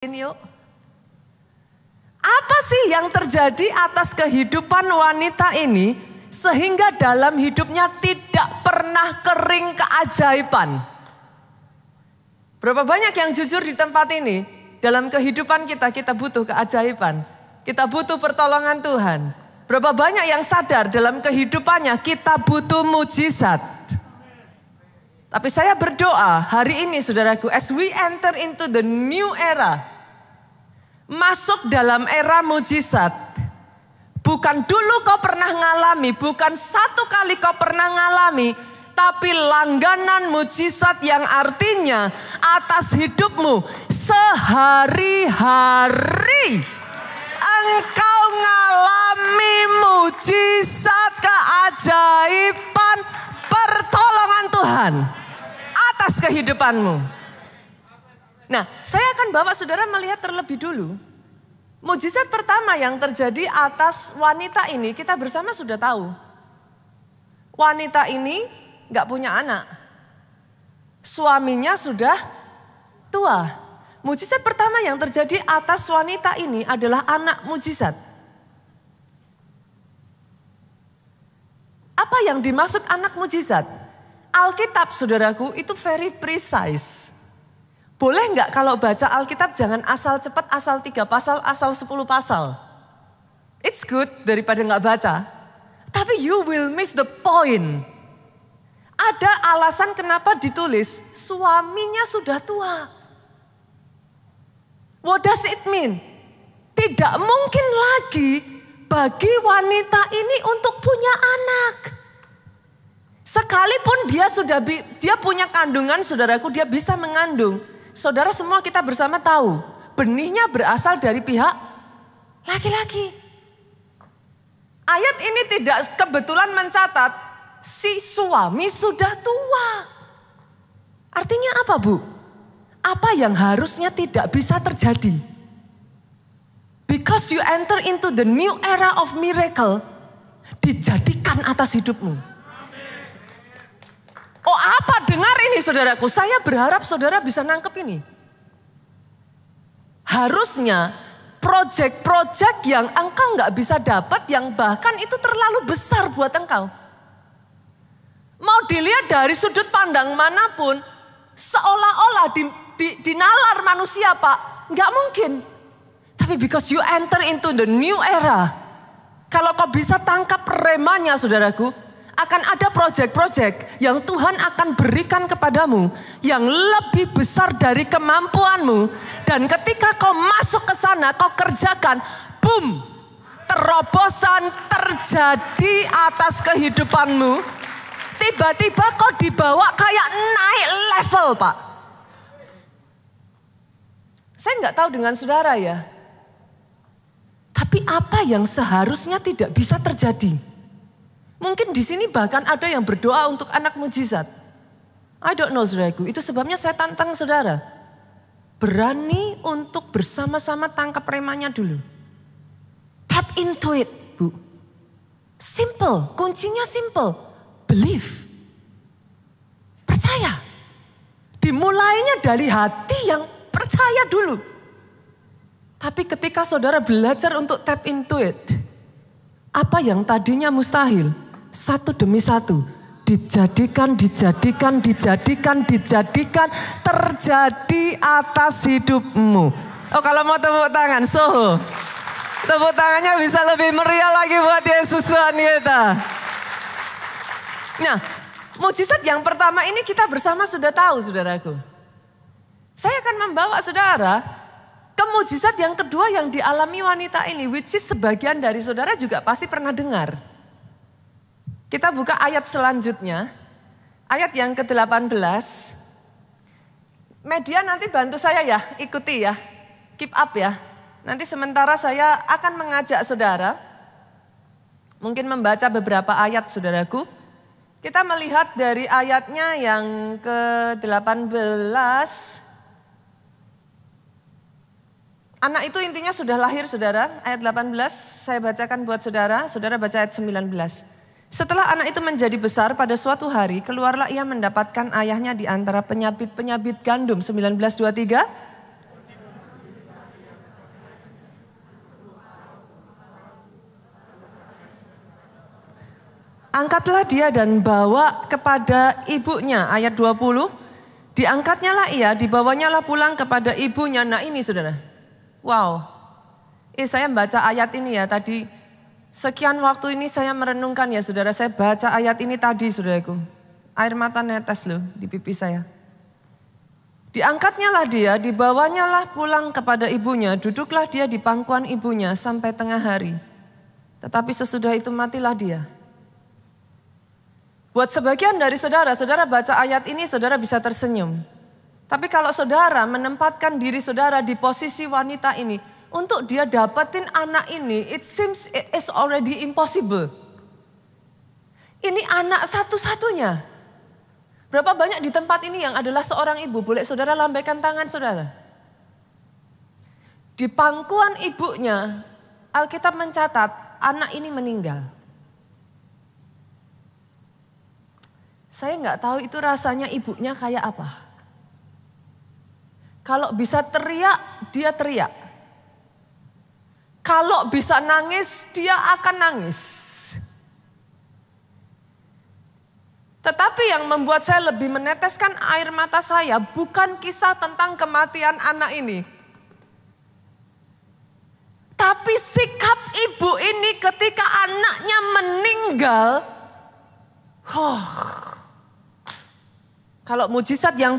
Yuk. Apa sih yang terjadi atas kehidupan wanita ini sehingga dalam hidupnya tidak pernah kering keajaiban? Berapa banyak yang jujur di tempat ini? Dalam kehidupan kita butuh keajaiban. Kita butuh pertolongan Tuhan. Berapa banyak yang sadar dalam kehidupannya kita butuh mujizat. Tapi saya berdoa hari ini saudaraku, as we enter into the new era, masuk dalam era mujizat. Bukan dulu kau pernah ngalami, bukan satu kali kau pernah ngalami, tapi langganan mujizat yang artinya atas hidupmu sehari-hari engkau ngalami mujizat, keajaiban, pertolongan Tuhan atas kehidupanmu. Nah, saya akan bawa saudara melihat terlebih dulu. Mujizat pertama yang terjadi atas wanita ini kita bersama sudah tahu. Wanita ini gak punya anak. Suaminya sudah tua. Mujizat pertama yang terjadi atas wanita ini adalah anak mujizat. Apa yang dimaksud anak mujizat? Alkitab saudaraku itu very precise. Boleh nggak kalau baca Alkitab jangan asal cepat, asal 3 pasal, asal 10 pasal. It's good daripada nggak baca. Tapi you will miss the point. Ada alasan kenapa ditulis suaminya sudah tua. What does it mean? Tidak mungkin lagi bagi wanita ini untuk punya anak. Sekalipun dia punya kandungan, saudaraku, dia bisa mengandung. Saudara semua kita bersama tahu, benihnya berasal dari pihak laki-laki. Ayat ini tidak kebetulan mencatat si suami sudah tua. Artinya apa, Bu? Apa yang harusnya tidak bisa terjadi? Because you enter into the new era of miracle, dijadikan atas hidupmu. Oh, apa dengar ini saudaraku? Saya berharap saudara bisa nangkep ini. Harusnya project-project yang engkau nggak bisa dapat, yang bahkan itu terlalu besar buat engkau. Mau dilihat dari sudut pandang manapun, seolah-olah dinalar manusia, Pak. Nggak mungkin. Tapi because you enter into the new era, kalau kau bisa tangkap remanya saudaraku, akan ada proyek-proyek yang Tuhan akan berikan kepadamu yang lebih besar dari kemampuanmu. Dan ketika kau masuk ke sana, kau kerjakan, boom, terobosan terjadi atas kehidupanmu. Tiba-tiba kau dibawa kayak naik level, Pak. Saya nggak tahu dengan saudara ya. Tapi apa yang seharusnya tidak bisa terjadi? Mungkin di sini bahkan ada yang berdoa untuk anak mujizat. I don't know saudaraku, itu sebabnya saya tantang saudara. Berani untuk bersama-sama tangkap remanya dulu. Tap into it, Bu. Simple, kuncinya simple. Believe. Percaya. Dimulainya dari hati yang percaya dulu. Tapi ketika saudara belajar untuk tap into it, apa yang tadinya mustahil, satu demi satu dijadikan terjadi atas hidupmu. Oh, kalau mau tepuk tangan, Soho. Tepuk tangannya bisa lebih meriah lagi buat Yesus Tuhan kita. Nah, mujizat yang pertama ini kita bersama sudah tahu, saudaraku. Saya akan membawa saudara ke mujizat yang kedua yang dialami wanita ini, which is sebagian dari saudara juga pasti pernah dengar. Kita buka ayat selanjutnya, ayat yang ke-18. Media nanti bantu saya ya, ikuti ya, keep up ya. Nanti sementara saya akan mengajak saudara, mungkin membaca beberapa ayat saudaraku. Kita melihat dari ayatnya yang ke-18. Anak itu intinya sudah lahir saudara, ayat 18 saya bacakan buat saudara, saudara baca ayat 19. Setelah anak itu menjadi besar pada suatu hari, keluarlah ia mendapatkan ayahnya di antara penyabit-penyabit gandum. 19:23. Angkatlah dia dan bawa kepada ibunya. Ayat 20. Diangkatnya lah ia, dibawanya lah pulang kepada ibunya. Nah ini saudara. Wow. Saya baca ayat ini ya tadi. Sekian waktu ini saya merenungkan ya saudara. Saya baca ayat ini tadi saudaraku. Air mata netes loh di pipi saya. Diangkatnya lah dia, dibawanya lah pulang kepada ibunya. Duduklah dia di pangkuan ibunya sampai tengah hari. Tetapi sesudah itu matilah dia. Buat sebagian dari saudara, saudara baca ayat ini saudara bisa tersenyum. Tapi kalau saudara menempatkan diri saudara di posisi wanita ini, untuk dia dapetin anak ini, it seems it is already impossible. Ini anak satu-satunya. Berapa banyak di tempat ini yang adalah seorang ibu, boleh saudara lambaikan tangan saudara. Di pangkuan ibunya, Alkitab mencatat anak ini meninggal. Saya nggak tahu itu rasanya ibunya kayak apa. Kalau bisa teriak, dia teriak. Kalau bisa nangis, dia akan nangis. Tetapi yang membuat saya lebih meneteskan air mata saya bukan kisah tentang kematian anak ini. Tapi sikap ibu ini ketika anaknya meninggal. Kalau mujizat yang